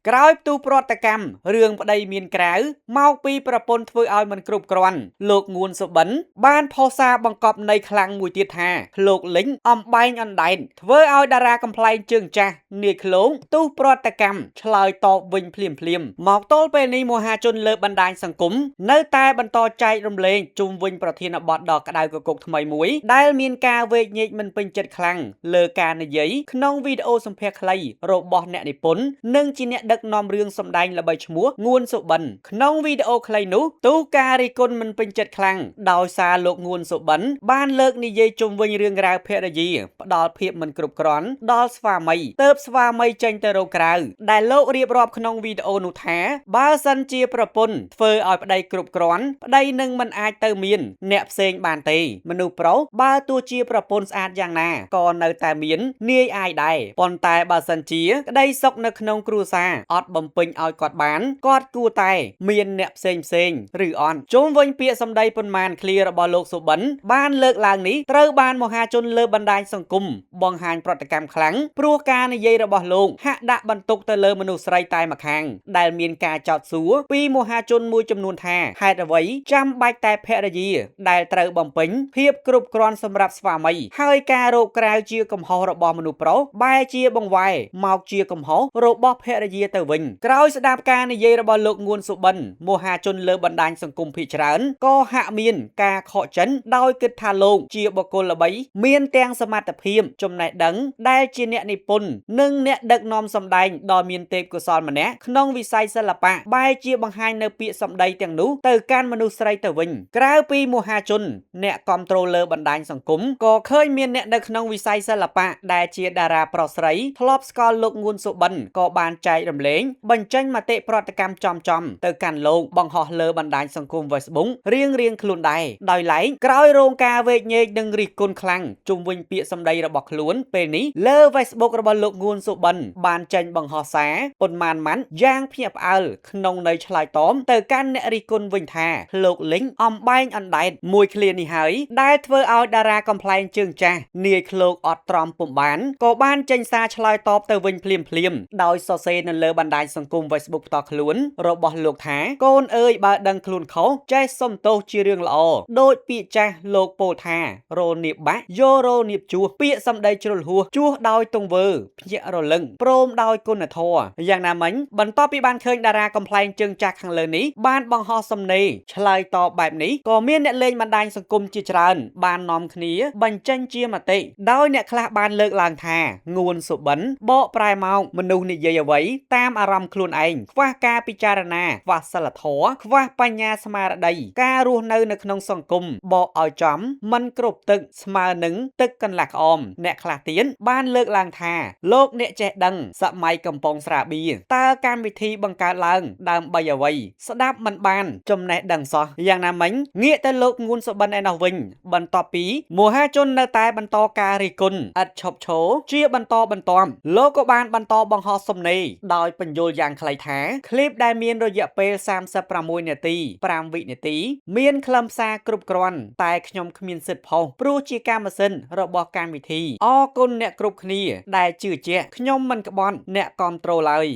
ក្រោយផ្ទុះប្រតិកម្មរឿងប្តីមានក្រៅមកពីប្រពន្ធធ្វើឲ្យមិនគ្រប់គ្រាន់លោកងួនសុបិនបានផុសសារបង្កប់នៃខ្លាំងមួយទៀតថាលោកលីងអំបែងអណ្ដែតធ្វើឲ្យតារាកំ ប្លែងជើងចាស់នាយឃ្លោងទុះប្រតិកម្មឆ្លើយតបវិញភ្លាមមកទល់ពេលនេះមហាជនលើបណ្ដាញសង្គមនៅតែបន្តចែករំលែកជុំវិញប្រធានបទដ៏ក្តៅគគុកថ្មីមួយដែលមានការវែកញែកមិនពេញចិត្តខ្លាំងលើការនិយាយក្នុងវីដេអូសម្ភាសន៍ខ្លីរបស់អ្នកនិពន្ធនិងជាអ្នកដឹកនាំរឿងសម្ដែងល្បីឈ្មោះងួនសុបិនក្នុងវីដេអូខ្លីនោះទូការរិះគន់មិនពេញចិត្តខ្លាំងដោយសារលោកងួនសុបិនបានលើកនិយាយជុំវិញរឿងរ៉ាវភរិយាផ្ដល់ភាពមិនគ្រប់គ្រាន់ដល់ស្វាមីទើបស្វាមីចេញទៅរកក្រៅដែលលោករៀបរាប់ក្នុងវីដេអូនោះថាបើសិនជាប្រពន្ធធ្វើឲ្យប្តីគ្រប់គ្រាន់ប្តីនឹងមិនអាចទៅមានអ្នកផ្សេងបានទេមនុស្សប្រុសបើទោះជាប្រពន្ធស្អាតយ៉ាងណាក៏នៅតែមាននាយអាយដែរប៉ុន្តែបើសិនជាក្តីសុខនៅក្នុងគ្រួសារអត់បំពេញឲ្យគាត់បានគាត់គួរតែមានអ្នកផ្សេងឬអត់ជុំវិញពាក្យសម្ដីប៉ុន្មានឃ្លារបស់លោកសុបិនបានលើកឡើងនេះត្រូវបានមហាជនលើបណ្ដាញសង្គមបង្ហាញប្រតិកម្មខ្លាំងព្រោះការនិយាយរបស់លោកហាក់ដាក់បន្ទុកទៅលើមនុស្សស្រីតែម្ខាងដែលមានការចោទសួរពីមហាជនមួយចំនួនថាហេតុអ្វីចាំបាច់តែភរិយាដែលត្រូវបំពេញភាពគ្រប់គ្រាន់សម្រាប់ស្វាមីហើយការរកក្រៅជាកំហុសរបស់មនុស្សប្រុសបែរជាបង្វែរមកជាកំហុសរបស់ភរិយាទៅវិញក្រោយស្ដាប់ការនិយាយរបស់លោកងួនសុបិនមហាជនលើបណ្ដាញសង្គមភាគច្រើនក៏ហាក់មានការខកចិនដោយគិតថាលោកជាបុគ្គលល្បីមានទាំងសមត្ថភាពចំណេះដឹងដែលជាអ្នកនិពន្ធនិងអ្នកដឹកនាំសម្ដែងដ៏មានទេពកោសល្យម្នាក់ក្នុងវិស័យសិល្បៈបែរជាបង្ហាញនៅពាក្យសម្ដីទាំងនោះទៅកាន់មនុស្សស្រីទៅវិញក្រៅពីមហាជនអ្នកគ្រប់គ្រងលើបណ្ដាញសង្គមក៏ឃើញមានអ្នកនៅក្នុងវិស័យសិល្បៈដែលជាតារាប្រុសស្រីធ្លាប់ស្គាល់លោកងួនសុបិនក៏បានចែករំលែកបញ្ចេញមតិប្រតិកម្មចំទៅកាន់លោកបង្ហោះលើបណ្ដាញសង្គម Facebook រៀងខ្លួនដែរដោយឡែកក្រោយរងការវែកញែកនិងរិះគន់ខ្លាំងជុំវិញពាក្យសម្ដីរបស់ខ្លួនពេលនេះលើ Facebook របស់លោកងួនសុបិនបានចេញបង្ហោះសារប៉ុន្មានម៉ាន់យ៉ាងភ្ញាក់ផ្អើលក្នុងន័យឆ្លើយតបទៅកាន់អ្នករិះគន់វិញថាលោកលីងអំបែងអណ្ដែតមួយឃ្លានេះហើយដែលធ្វើឲ្យតារាកំ ប្លែងជើងចាស់នាយឃ្លោកអត់ទ្រាំពុំបានក៏បានចេញសារឆ្លើយតបទៅវិញភ្លាមដោយសរសេរនៅលើបណ្ដាញសង្គម Facebook ផ្ទាល់ខ្លួនរបស់លោកថាកូនអើយបើដឹងខ្លួនខុសចេះសុំទោសជារឿងល្អដូចពាក្យចាស់លោកពោលថារនៀបបាក់យករនៀបជួសពាក្យសម្ដីជ្រុលហួសជួសដោយទង្វើភ្ញាក់រលឹងព្រមដោយគុណធម៌យ៉ាងណាមិញបន្ទាប់ពីបានឃើញតារាកំ ប្លែងជើងចាស់ខាងលើនេះបានបង្ហោះសំណេរឆ្លើយតបបែបនេះក៏មានអ្នកលេងបណ្ដាញសង្គមជាច្រើនបាននាំគ្នាបញ្ចេញជាមតិដោយអ្នកខ្លះបានលើកឡើងថាងួនសុបិនបកប្រែមកមនុស្សនិយាយអ្វីតាមអារម្មណ៍ខ្លួនឯងខ្វះការពិចារណាខ្វះសិលធម៌ខ្វះបញ្ញាស្មារតីការរស់នៅក្នុងសង្គមបកឲ្យចំមិនគ្រប់ទឹកស្មើនឹងទឹកកន្លះក្អមអ្នកខ្លះទៀតបានលើកឡើងថាលោកអ្នកចេះដឹងសម័យកំពង់ស្រាបៀរតើកម្មវិធីបង្កើតឡើងដើម្បីអ្វីស្ដាប់មិនបានចំណេះដឹងសោះយ៉ាងណាមិញងាកទៅលោកងួនសុបិនឯណោះវិញបន្ទាប់ពីមហាជននៅតែបន្តការរិះគន់ឥតឈប់ឈរជាបន្តបន្ទាប់លោកក៏បានបន្តបង្ហោះសំណេរដោយបញ្យល់យ៉ាងខ្លីថាឃ្លីបដែលមានរយៈពេល36នាទី5វិនាទីមានខ្លឹមសារគ្រប់គ្រាន់តែខ្ញុំគ្មានសិទ្ធិផុសព្រោះជាកម្មសិទ្ធិរបស់កម្មវិធីអរគុណអ្នកគ្រប់គ្នាដែលជឿជាក់ខ្ញុំមិនក្បត់អ្នកគ្រប់គ្រងឡើយ